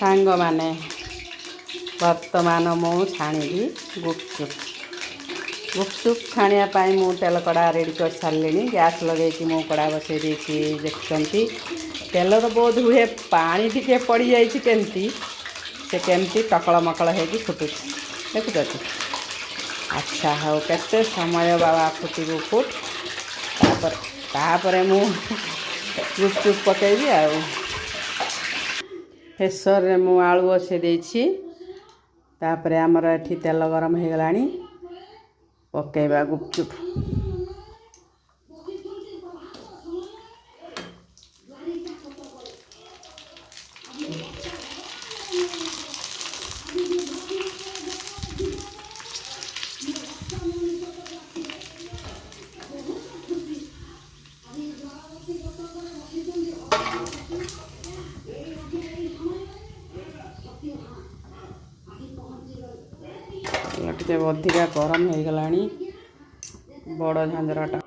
सांग माने वर्तमान मु छाणी गुपचुप गुपचुप छाणापी मु तेल कड़ा रेडी कर सारे गैस लगे कि मु कड़ा बसई देखुं तेलर बोध हुए पानी टिके पड़ जाती से केमती टकल मकल हो फुटू देखुच। अच्छा हाँ केते समय बाबा फुटू फुट तापर मु गुपचुप पकईबी आ प्रेसर रे मु आलू बसई देछि तापर आमर एठी तेल गरम हो गलानी पकईबा गुपचुप। टे अधिका गरम हो गलानी बड़ झांझरटा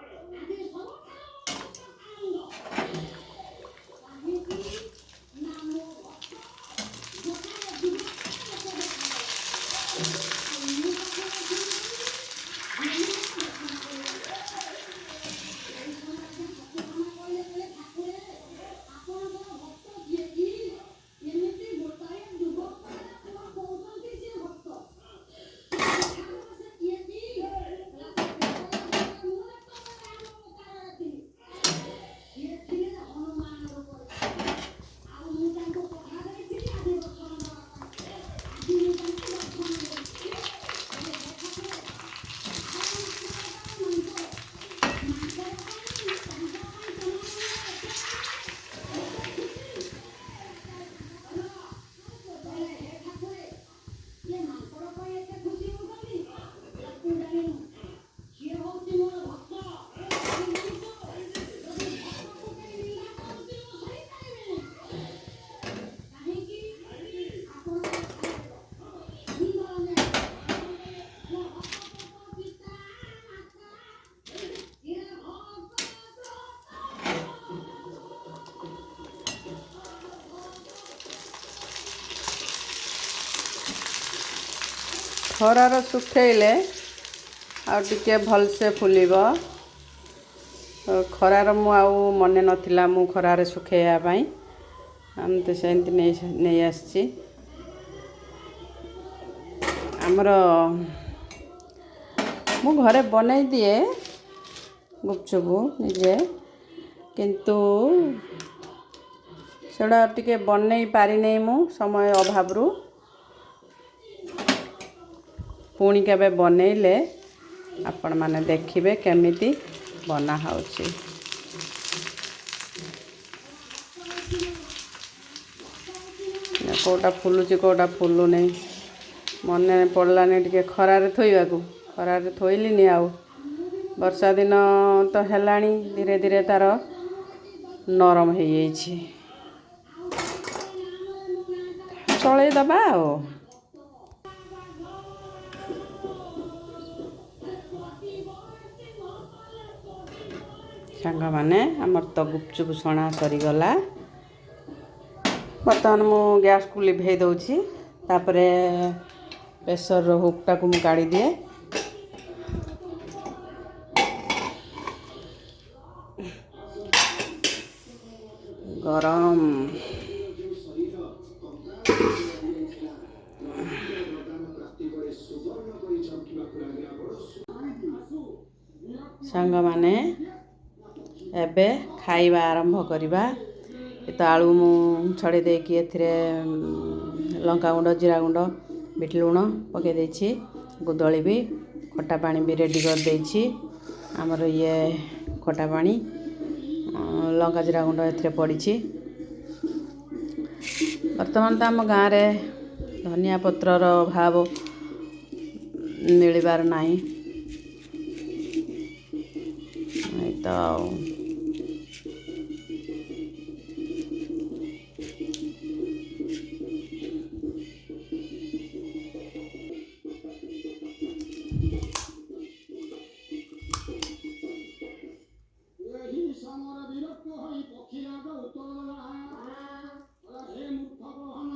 खरार सुखेले आउे भलसे फुलिब खरार मु आउ मन नथिला मु खरार सुखेयापाई आम तो सेमती नहीं आसची आमर मु घरे बनई दिए गुपचुप निजे किंतु सेड़ा टिके बनई पारि नहीं मु समय अभाव पुणी केबे बनैले आपण माने देखिबे केमिति बना होउची। कोटा फुलुची कोटा फुलु नहीं मन पड़लानी टिके खरारे थोइबा को खरारे थोइलिनी आउ वर्षा दिन तो हेलानी धीरे धीरे तार नरम हो जाइछि चलै दबा आ सांग माने आमर तो गुपचुप छणा सरीगला बर्तमान मु गैस को लिभे दउछि तापरे प्रेसर हुकटा को मु काढ़ी दिए गरम सांग माने एबे खाइबा आरंभ करिबा तो आलू मु छड़े देकी एथिरे लंका गुंड जीरा गुंड बिट लुण पके देछि गुदळीबी खट्टा पानी भी रेडी कर देछि हमर ये खट्टा पानी लंका जीरा गुंड एथिरे पड़िछि। वर्तमान तो आम गाँव रे धनिया पत्रर अभाव मिलबार नाही तो ସମର ବିରକ୍ତ ହୋଇ ପକ୍ଷୀରାଗ ଉତ୍ତର ଦେଲା ହେ ମୂର୍ଖ ଗ୍ରହଣ